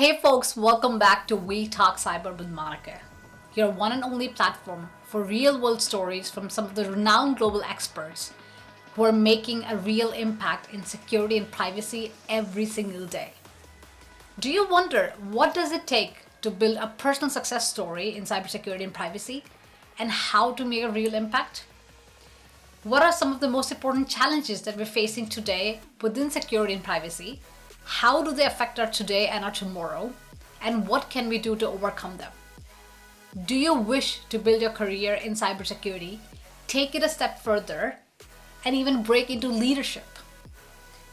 Hey folks, welcome back to We Talk Cyber with Monica, your one and only platform for real world stories from some of the renowned global experts who are making a real impact in security and privacy every single day. Do you wonder what does it take to build a personal success story in cybersecurity and privacy and how to make a real impact? What are some of the most important challenges that we're facing today within security and privacy? How do they affect our today and our tomorrow? And what can we do to overcome them? Do you wish to build your career in cybersecurity, take it a step further, and even break into leadership?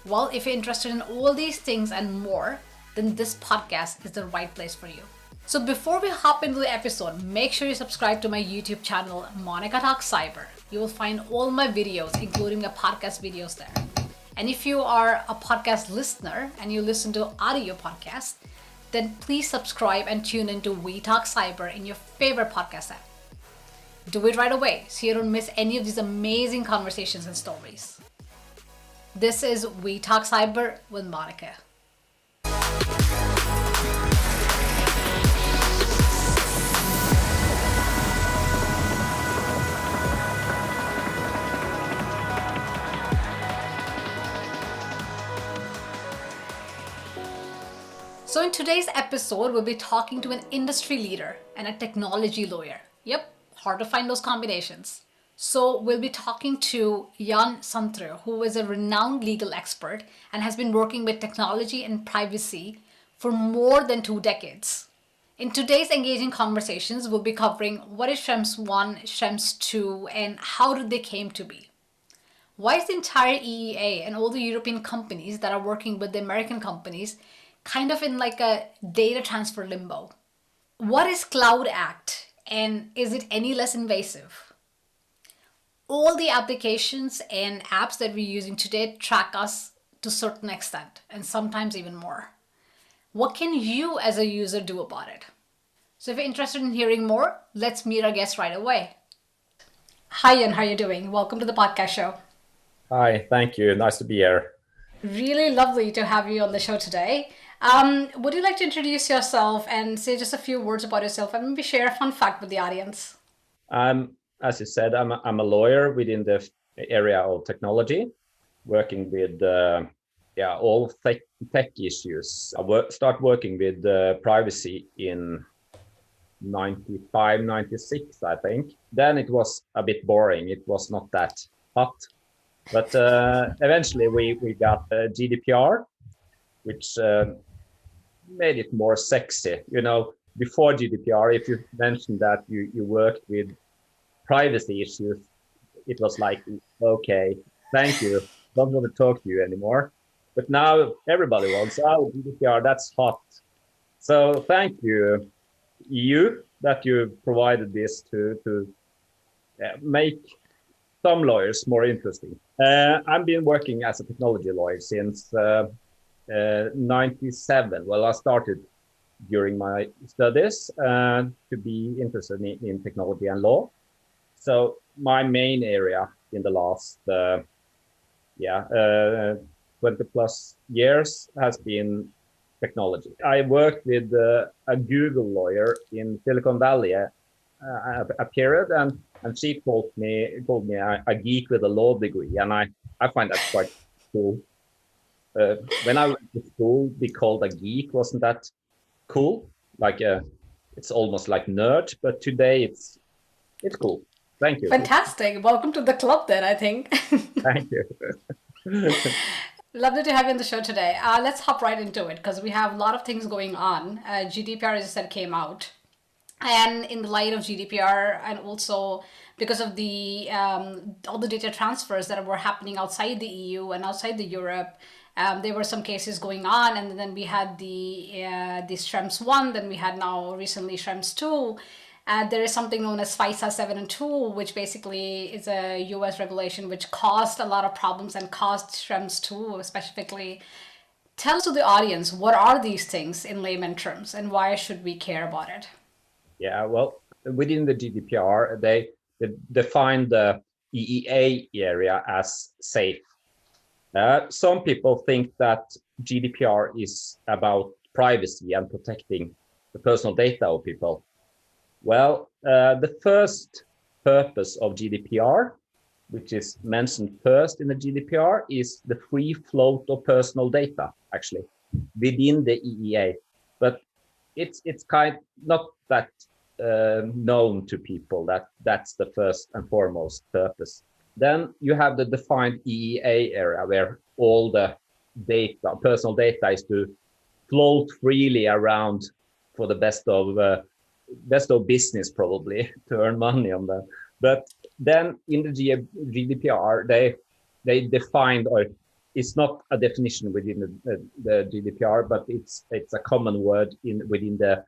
Well, if you're interested in all these things and more, then this podcast is the right place for you. So before we hop into the episode, make sure you subscribe to my YouTube channel, Monica Talks Cyber. You will find all my videos, including the podcast videos there. And if you are a podcast listener and you listen to audio podcasts, then please subscribe and tune into We Talk Cyber in your favorite podcast app. Do it right away so you don't miss any of these amazing conversations and stories. This is We Talk Cyber with Monica. So in today's episode, we'll be talking to an industry leader and a technology lawyer. Yep, hard to find those combinations. So we'll be talking to Jan Sandtrø, who is a renowned legal expert and has been working with technology and privacy for more than 2 decades. In today's engaging conversations, we'll be covering what is Schrems I, Schrems II, and how did they came to be. Why is the entire EEA and all the European companies that are working with the American companies kind of in like a data transfer limbo? What is Cloud Act and is it any less invasive? All the applications and apps that we're using today track us to a certain extent and sometimes even more. What can you as a user do about it? So if you're interested in hearing more, let's meet our guest right away. Hi Jan, how are you doing? Welcome to the podcast show. Hi, thank you. Nice to be here. Really lovely to have you on the show today. Would you like to introduce yourself and say just a few words about yourself and maybe share a fun fact with the audience? As you said, I'm a lawyer within the area of technology, working with all tech issues. I start working with privacy in 95, 96, I think. Then it was a bit boring. It was not that hot. But eventually we got GDPR, which made it more sexy. You know, before GDPR, if you mentioned that you worked with privacy issues, it was like, okay, thank you, don't want to talk to you anymore. But now everybody wants, GDPR, that's hot. So thank you, EU, that you provided this to make some lawyers more interesting. I've been working as a technology lawyer since 97. Well, I started during my studies to be interested in technology and law. So my main area in the last 20 plus years has been technology. I worked with a Google lawyer in Silicon Valley a period, and she called me a geek with a law degree, and I find that quite cool. When I went to school, be called a geek wasn't that cool. Like it's almost like nerd, but today it's cool. Thank you. Fantastic. Welcome to the club then, I think. Thank you. Lovely to have you on the show today. Let's hop right into it because we have a lot of things going on. GDPR, as I said, came out. And in the light of GDPR, and also because of the all the data transfers that were happening outside the EU and outside the Europe, there were some cases going on, and then we had the Schrems I, then we had now recently Schrems II. There is something known as FISA 7 and 2, which basically is a US regulation which caused a lot of problems and caused Schrems II specifically. Tell us to the audience, what are these things in layman terms and why should we care about it? Yeah, well, within the GDPR, they define the EEA area as safe. Some people think that GDPR is about privacy and protecting the personal data of people? Well, the first purpose of GDPR, which is mentioned first in the GDPR, is the free float of personal data, actually, within the EEA. But it's kind not that known to people that that's the first and foremost purpose. Then you have the defined EEA area where all the data, personal data, is to float freely around for the best of business, probably, to earn money on that. But then in the GDPR, they defined, or it's not a definition within the GDPR, but it's a common word within the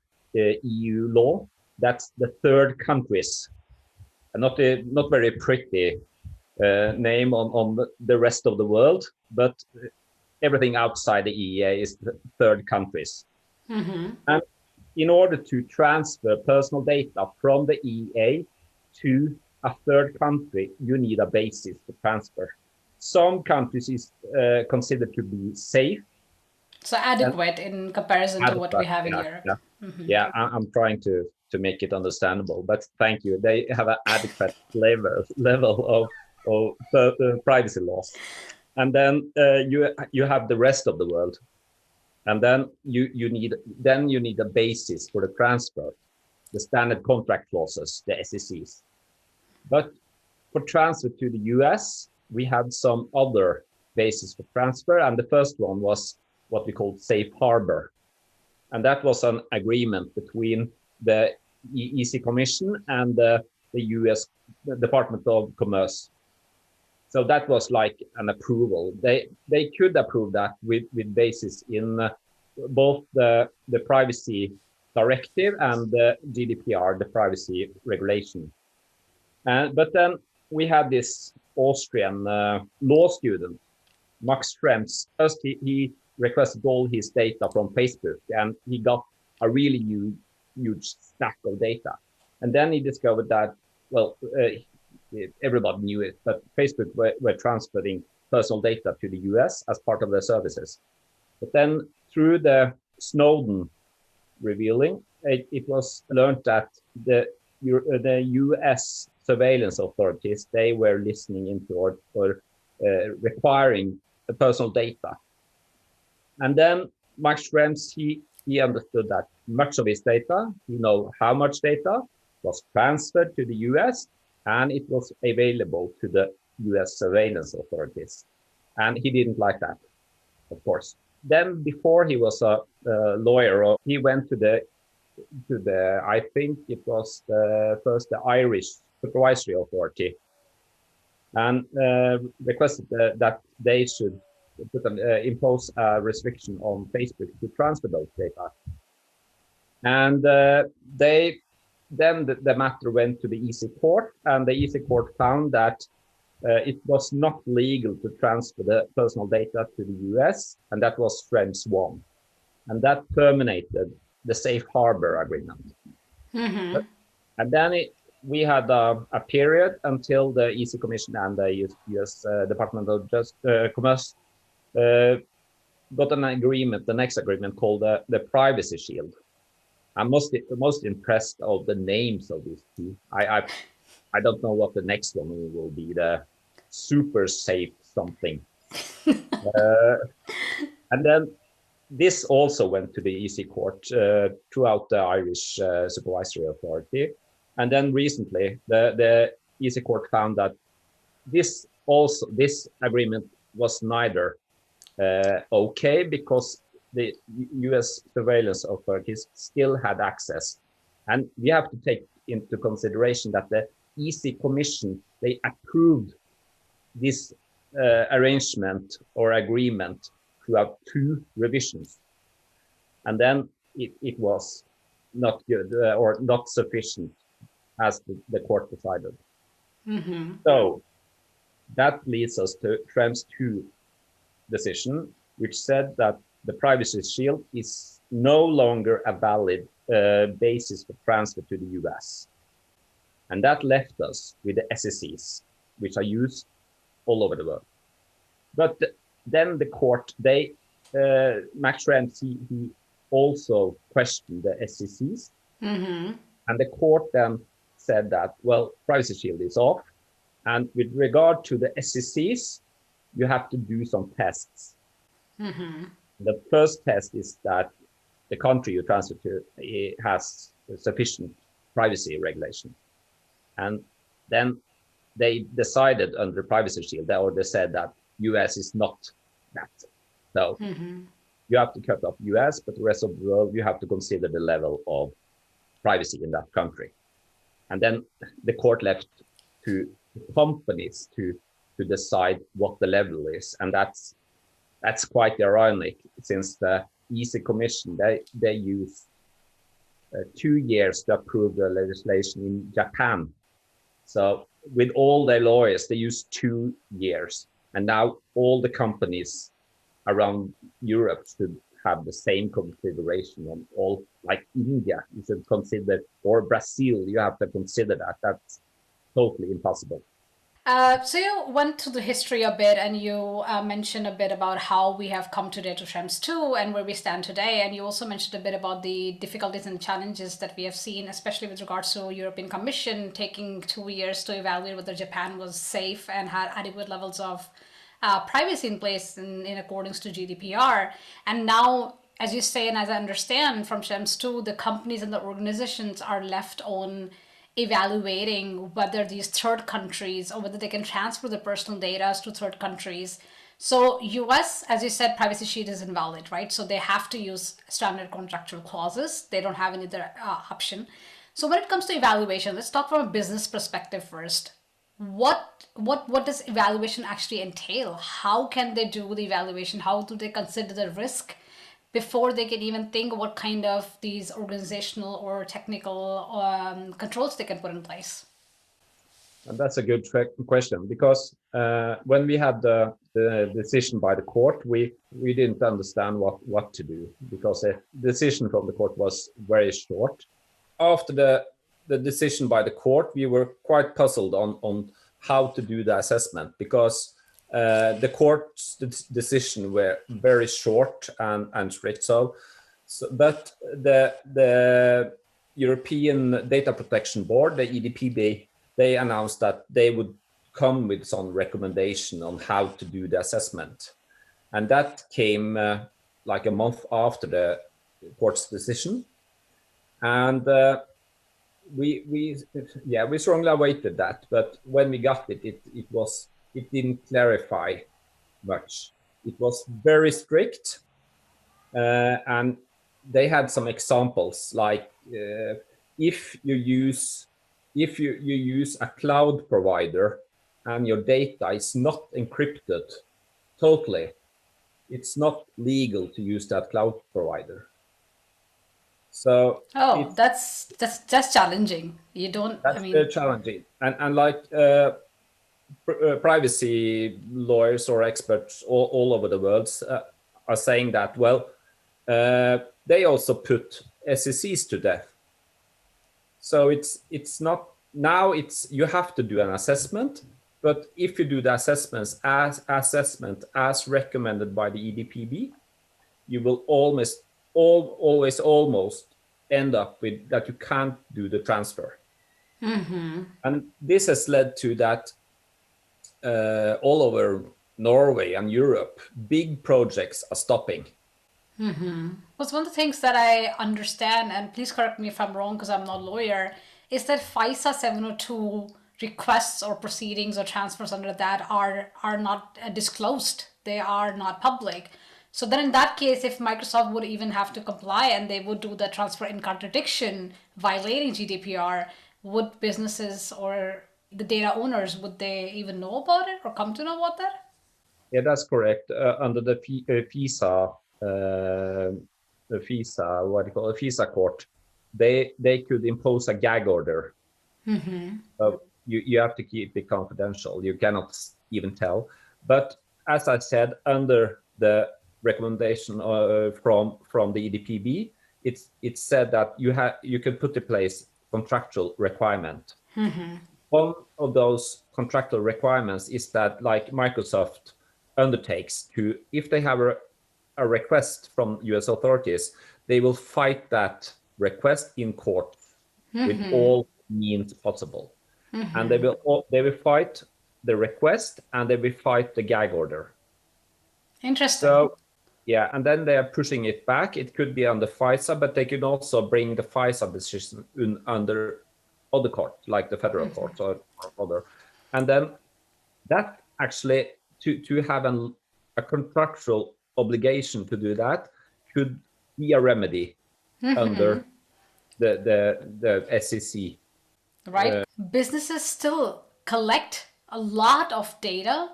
EU law. That's the third countries, and not very pretty name on the rest of the world, but everything outside the EEA is the third countries. Mm-hmm. And in order to transfer personal data from the EEA to a third country, you need a basis to transfer. Some countries is considered to be safe. So adequate in comparison to what we have in Europe. Yeah, yeah. I'm trying to make it understandable, but thank you. They have an adequate level of privacy laws. And then you have the rest of the world. And then you need a basis for the transfer, the standard contract clauses, the SECs. But for transfer to the US, we had some other basis for transfer, and the first one was what we called safe harbor, and that was an agreement between the EC Commission and the US Department of Commerce. So that was like an approval. They could approve that with basis in both the privacy directive and the GDPR, the privacy regulation. But then we had this Austrian law student, Max Schrems. First, he requested all his data from Facebook, and he got a really huge stack of data. And then he discovered that, well, everybody knew it, but Facebook were transferring personal data to the US as part of their services. But then through the Snowden revealing, it was learned that the US surveillance authorities, they were listening into or requiring the personal data. And then Max Schrems, he understood that much of his data, how much data was transferred to the US, and it was available to the US surveillance authorities. And he didn't like that, of course. Then before he was a lawyer, he went to the I think it was the Irish Supervisory Authority, and requested that they should impose a restriction on Facebook to transfer those data. And then the matter went to the EC court, and the EC court found that it was not legal to transfer the personal data to the US, and that was Schrems I. And that terminated the safe harbor agreement. Mm-hmm. And then we had a period until the EC Commission and the US Department of Commerce got an agreement, the next agreement called the Privacy Shield. I'm most impressed of the names of these two. I don't know what the next one will be, the super safe something. And then this also went to the EC court throughout the Irish Supervisory Authority. And then recently, the EC court found that this agreement was neither okay, because the US surveillance authorities still had access. And we have to take into consideration that the EC Commission, they approved this arrangement or agreement throughout 2 revisions. And then it was not good or not sufficient, as the court decided. Mm-hmm. So that leads us to Schrems II decision, which said that the Privacy Shield is no longer a valid basis for transfer to the US. And that left us with the SECs, which are used all over the world. But then the court, Max Schrems, also questioned the SECs. And the court then said that, well, privacy shield is off. And with regard to the SECs, you have to do some tests. The first test is that the country you transfer to has sufficient privacy regulation. And then they decided under privacy shield, or they said that US is not that. So you have to cut off US, but the rest of the world, you have to consider the level of privacy in that country. And then the court left to companies to decide what the level is. And that's quite ironic, since the EC Commission, they use 2 years to approve the legislation in Japan. So with all their lawyers, they use 2 years. And now all the companies around Europe should have the same consideration on all, like India, you should consider, or Brazil, you have to consider that. That's totally impossible. So you went to the history a bit, and you mentioned a bit about how we have come today to Schrems II and where we stand today. And you also mentioned a bit about the difficulties and challenges that we have seen, especially with regards to European Commission taking 2 years to evaluate whether Japan was safe and had adequate levels of privacy in place in accordance to GDPR. And now, as you say, and as I understand from Schrems II, the companies and the organizations are left on evaluating whether these third countries, or whether they can transfer the personal data to third countries. So US, as you said, privacy shield is invalid, right? So they have to use standard contractual clauses. They don't have any other option. So when it comes to evaluation, let's talk from a business perspective first. What does evaluation actually entail? How can they do the evaluation? How do they consider the risk before they can even think what kind of these organizational or technical controls they can put in place? And that's a good question, because when we had the decision by the court, we didn't understand what to do, because the decision from the court was very short. After the decision by the court, we were quite puzzled on how to do the assessment, because the court's decision were very short and strict. But the European Data Protection Board, the EDPB, they announced that they would come with some recommendation on how to do the assessment. And that came like a month after the court's decision. And we strongly awaited that. But when we got it didn't clarify much. It was very strict. And they had some examples, like if you use a cloud provider and your data is not encrypted totally, it's not legal to use that cloud provider. So that's challenging. Very challenging, and like privacy lawyers or experts all over the world are saying that, well, they also put SECs to death. So it's not, now you have to do an assessment, but if you do the assessment as recommended by the EDPB, you will always end up with that you can't do the transfer. And this has led to that all over Norway and Europe, big projects are stopping. Well, one of the things that I understand, and please correct me if I'm wrong because I'm not a lawyer, is that FISA 702 requests or proceedings or transfers under that are not disclosed. They are not public. So then in that case, if Microsoft would even have to comply and they would do the transfer in contradiction, violating GDPR, would businesses or the data owners, would they even know about it or come to know about that? Yeah, that's correct. Under the FISA, FISA court, they could impose a gag order. You have to keep it confidential. You cannot even tell. But as I said, under the recommendation from the EDPB, it's said that you can put in place contractual requirement. One of those contractual requirements is that, like, Microsoft undertakes to, if they have a request from US authorities, they will fight that request in court with all means possible. And they will fight the request, and they will fight the gag order. Interesting. So yeah, and then they are pushing it back. It could be under FISA, but they could also bring the FISA decision under other court, like the federal court or other. And then that actually, to have a contractual obligation to do that could be a remedy under the SEC. Right. Businesses still collect a lot of data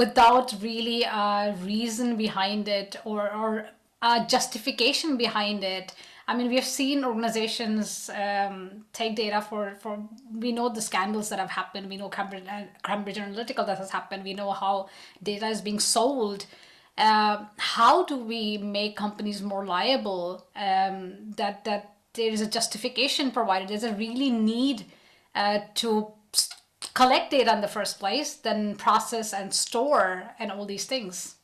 without really a reason behind it or a justification behind it. I mean, we've seen organizations take data for we know the scandals that have happened. We know Cambridge Analytica that has happened. We know how data is being sold. How do we make companies more liable? That there is a justification provided. There's a really need to collect data in the first place, then process and store and all these things.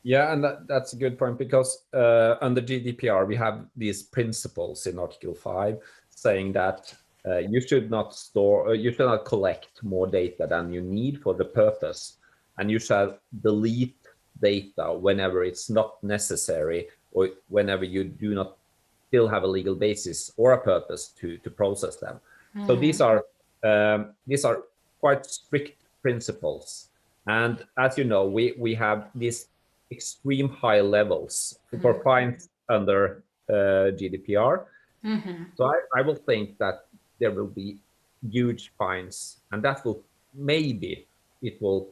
Yeah, and that's a good point, because under GDPR, we have these principles in Article 5 saying that you should not collect more data than you need for the purpose, and you shall delete data whenever it's not necessary, or whenever you do not still have a legal basis or a purpose to process them. So these are quite strict principles, and as you know, we have these extreme high levels for fines under GDPR. So I will think that there will be huge fines, and that will it will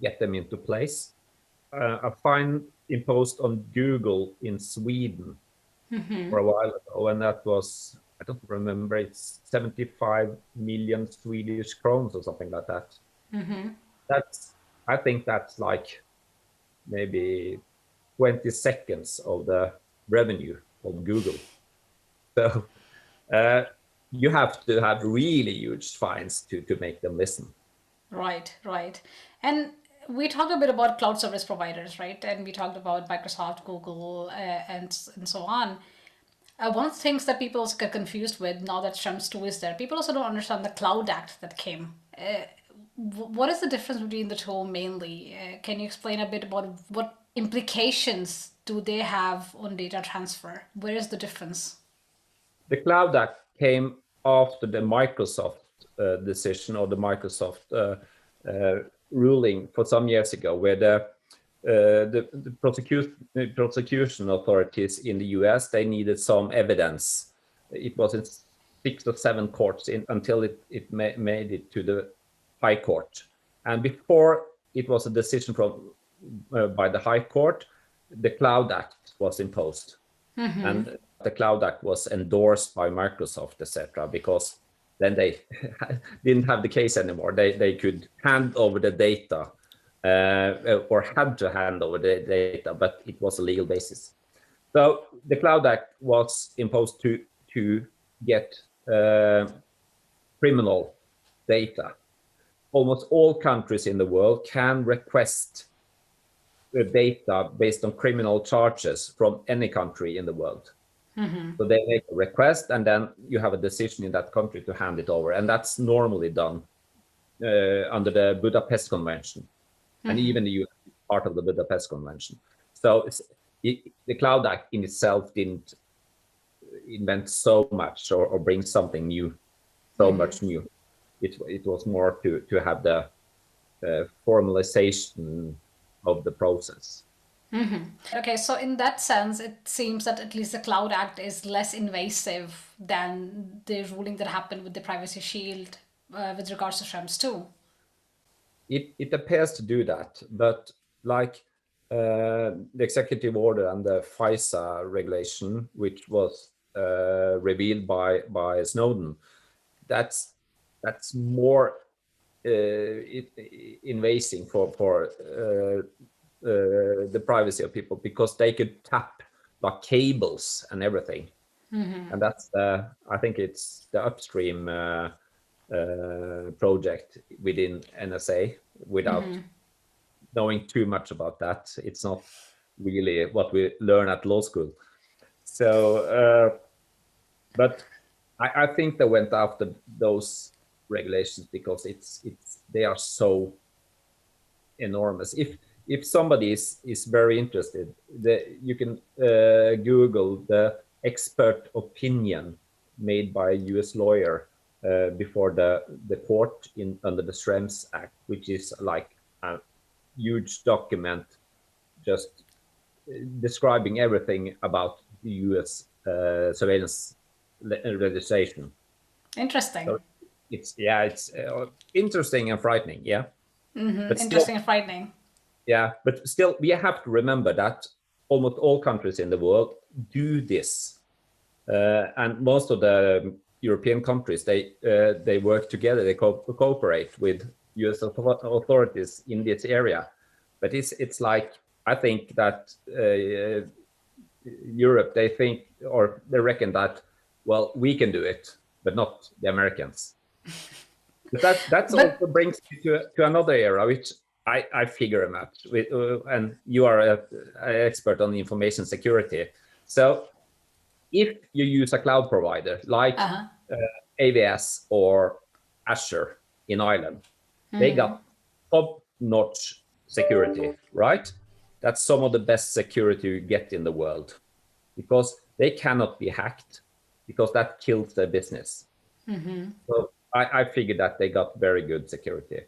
get them into place. A fine imposed on Google in Sweden for a while ago, and that was, I don't remember, it's 75 million Swedish crowns or something like that. I think that's like maybe 20 seconds of the revenue of Google. So you have to have really huge fines to make them listen. Right. And we talked a bit about cloud service providers, right? And we talked about Microsoft, Google, and so on. One of the things that people also get confused with now that Schrems II is there, people also don't understand the Cloud Act that came. What is the difference between the two mainly? Can you explain a bit about what implications do they have on data transfer? Where is the difference? The Cloud Act came after the Microsoft decision, or the Microsoft ruling for some years ago, where the prosecution authorities in the US, they needed some evidence. It was in 6 or 7 courts until it made it to the High Court. And before it was a decision by the High Court, the Cloud Act was imposed. And the Cloud Act was endorsed by Microsoft, etc., because then they didn't have the case anymore. They could hand over the data, or had to hand over the data, but it was a legal basis. So the Cloud Act was imposed to get criminal data. Almost all countries in the world can request data based on criminal charges from any country in the world. So they make a request, and then you have a decision in that country to hand it over. And that's normally done under the Budapest Convention. And even the US is part of the Budapest Convention. So the Cloud Act in itself didn't invent so much or bring something new, much new. It was more to have the formalization of the process. Okay, so in that sense, it seems that at least the Cloud Act is less invasive than the ruling that happened with the Privacy Shield with regards to Schrems II. It appears to do that, but like the executive order and the FISA regulation, which was revealed by Snowden, that's more invasive for the privacy of people, because they could tap like cables and everything. And that's I think it's the upstream project within NSA, without knowing too much about that. It's not really what we learn at law school. So, but I think they went after those regulations because they are so enormous. If somebody is very interested, you can Google the expert opinion made by a US lawyer before the court under the Schrems Act, which is like a huge document just describing everything about the US surveillance legislation. Interesting. So it's interesting and frightening, yeah. But interesting and frightening. Yeah, but still, we have to remember that almost all countries in the world do this, and most of the European countries they work together, they cooperate with U.S. authorities in this area. But it's like, I think that Europe, they think, or they reckon that, well, we can do it, but not the Americans. But that also brings me to another area, which I figure much with, and you are an expert on information security. So if you use a cloud provider like AWS or Azure in Ireland, they got top-notch security, right? That's some of the best security you get in the world, because they cannot be hacked, because that kills their business. So I figured that they got very good security.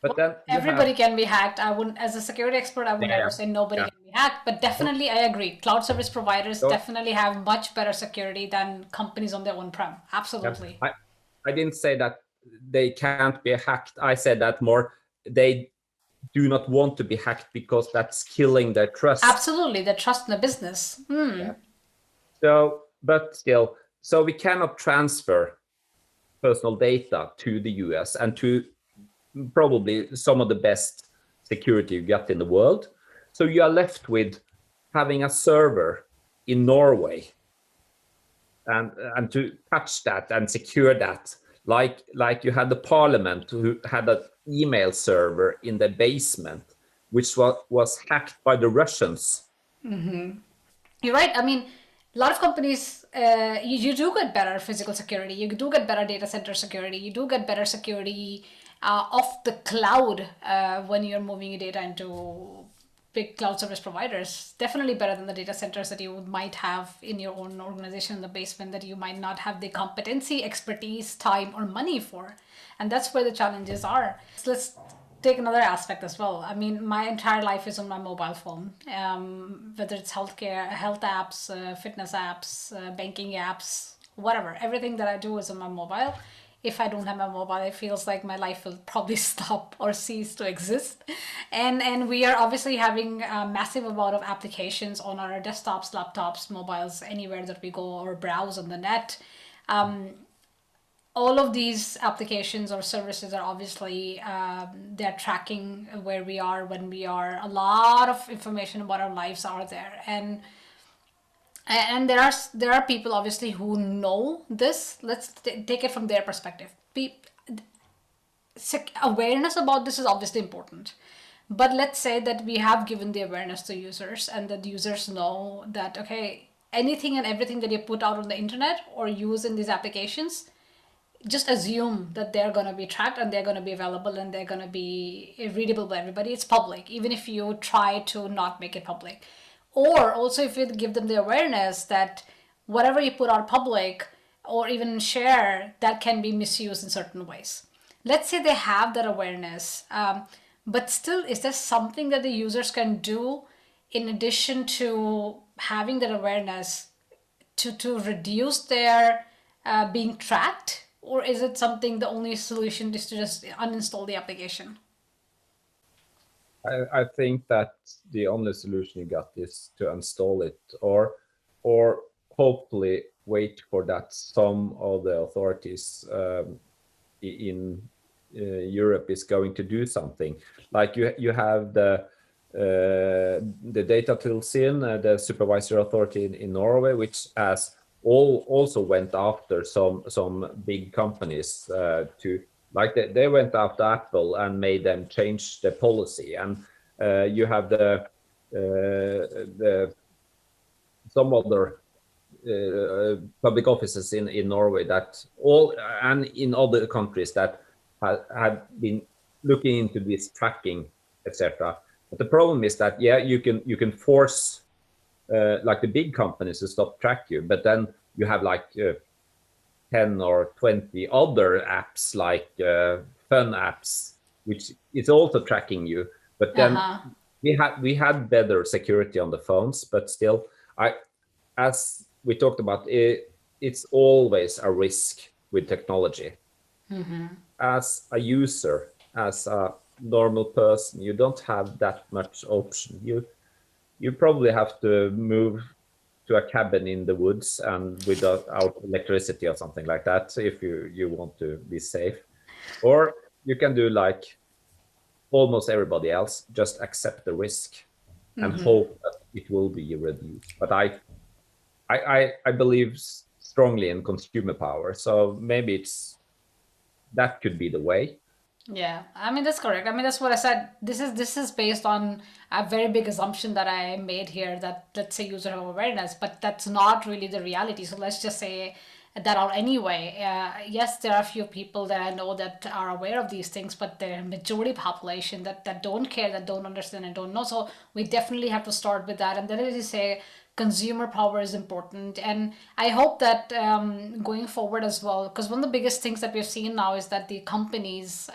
But then everybody can be hacked. I wouldn't, as a security expert, I would never say nobody can be hacked, but definitely I agree. Cloud service providers definitely have much better security than companies on their own prem. Absolutely. I didn't say that they can't be hacked. I said that more they do not want to be hacked because that's killing their trust. Absolutely, their trust in the business. So, but still, so we cannot transfer personal data to the US and to probably some of the best security you get in the world. So you are left with having a server in Norway and to touch that and secure that, like you had the parliament who had an email server in the basement, which was hacked by the Russians. You're right. I mean, a lot of companies, you do get better physical security. You do get better data center security. You do get better security off the cloud when you're moving your data into big cloud service providers. Definitely better than the data centers that you might have in your own organization in the basement that you might not have the competency, expertise, time, or money for. And that's where the challenges are. So let's take another aspect as well. I mean, my entire life is on my mobile phone, whether it's healthcare, health apps, fitness apps, banking apps, whatever. Everything that I do is on my mobile. If I don't have my mobile, it feels like my life will probably stop or cease to exist. And we are obviously having a massive amount of applications on our desktops, laptops, mobiles, anywhere that we go or browse on the net. All of these applications or services are obviously they're tracking where we are, when we are. A lot of information about our lives are there, and there are people obviously who know this. Let's take it from their perspective. Awareness about this is obviously important, but let's say that we have given the awareness to users, and that users know that, okay, anything and everything that you put out on the internet or use in these applications, just assume that they're going to be tracked and they're going to be available and they're going to be readable by everybody. It's public, even if you try to not make it public. Or also if you give them the awareness that whatever you put out public or even share, that can be misused in certain ways. Let's say they have that awareness, but still, is there something that the users can do in addition to having that awareness to reduce their being tracked? Or is it something, the only solution is to just uninstall the application? I think that the only solution you got is to install it, or hopefully wait for that some of the authorities in Europe is going to do something. Like you have the data tilsyn, the supervisory authority in Norway, which has also went after some big companies to, like they went after Apple and made them change the policy. And you have the some other public offices in Norway that all and in other countries that have been looking into this tracking, etc. But the problem is that you can force like the big companies to stop track you, but then you have like 10 or 20 other apps like fun apps, which is also tracking you. But then we had better security on the phones, but still, as we talked about, it's always a risk with technology. As a user, as a normal person, you don't have that much option. You probably have to move to a cabin in the woods and without electricity or something like that if you want to be safe. Or you can do like almost everybody else, just accept the risk and hope that it will be reduced. But I believe strongly in consumer power, so maybe that could be the way. Yeah, I mean that's correct. I mean that's what I said. This is based on a very big assumption that I made here that let's say users have awareness, but that's not really the reality. So let's just say that out anyway. Yes, there are a few people that I know that are aware of these things, but the majority population that don't care, that don't understand and don't know. So we definitely have to start with that. And then as you say, consumer power is important, and I hope that going forward as well, because one of the biggest things that we've seen now is that the companies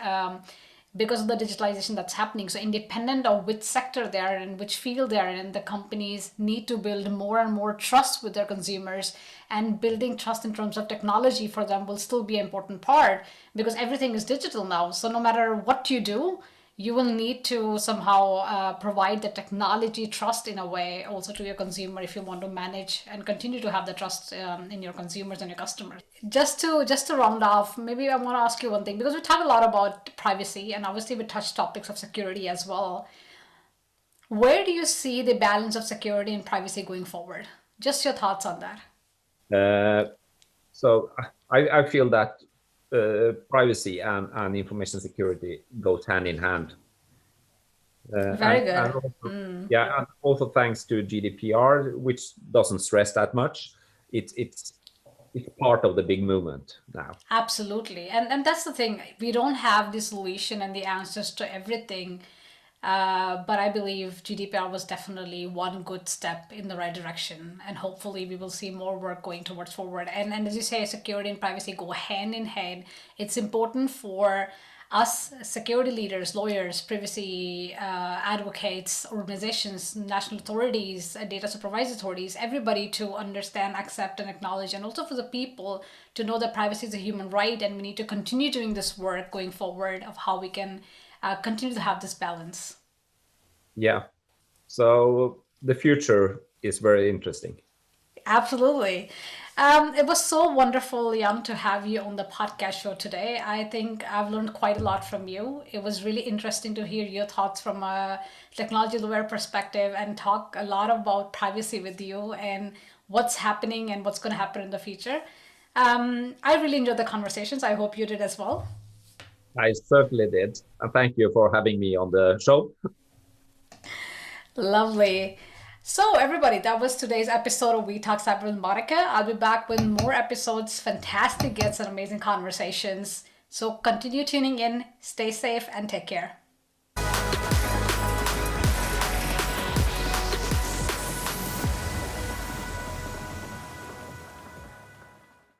because of the digitalization that's happening, so independent of which sector they are in, which field they are in, the companies need to build more and more trust with their consumers, and building trust in terms of technology for them will still be an important part because everything is digital now. So no matter what you do, you will need to somehow provide the technology trust in a way also to your consumer if you want to manage and continue to have the trust in your consumers and your customers. Just to round off, maybe I want to ask you one thing, because we talk a lot about privacy and obviously we touch topics of security as well. Where do you see the balance of security and privacy going forward? Just your thoughts on that. So I feel that privacy and information security goes hand in hand. Very good. And also, yeah, and also thanks to GDPR, which doesn't stress that much. It's part of the big movement now. Absolutely. And that's the thing. We don't have the solution and the answers to everything. But I believe GDPR was definitely one good step in the right direction. And hopefully we will see more work going towards forward. And as you say, security and privacy go hand in hand. It's important for us security leaders, lawyers, privacy advocates, organizations, national authorities, data supervisory authorities, everybody to understand, accept, and acknowledge, and also for the people to know that privacy is a human right, and we need to continue doing this work going forward of how we can continue to have this balance. Yeah. So the future is very interesting. Absolutely. It was so wonderful, Jan, to have you on the podcast show today. I think I've learned quite a lot from you. It was really interesting to hear your thoughts from a technology lawyer perspective and talk a lot about privacy with you and what's happening and what's going to happen in the future. I really enjoyed the conversations. I hope you did as well. I certainly did. And thank you for having me on the show. Lovely. So, everybody, that was today's episode of We Talk Cyber with Monica. I'll be back with more episodes, fantastic guests, and amazing conversations. So, continue tuning in, stay safe, and take care.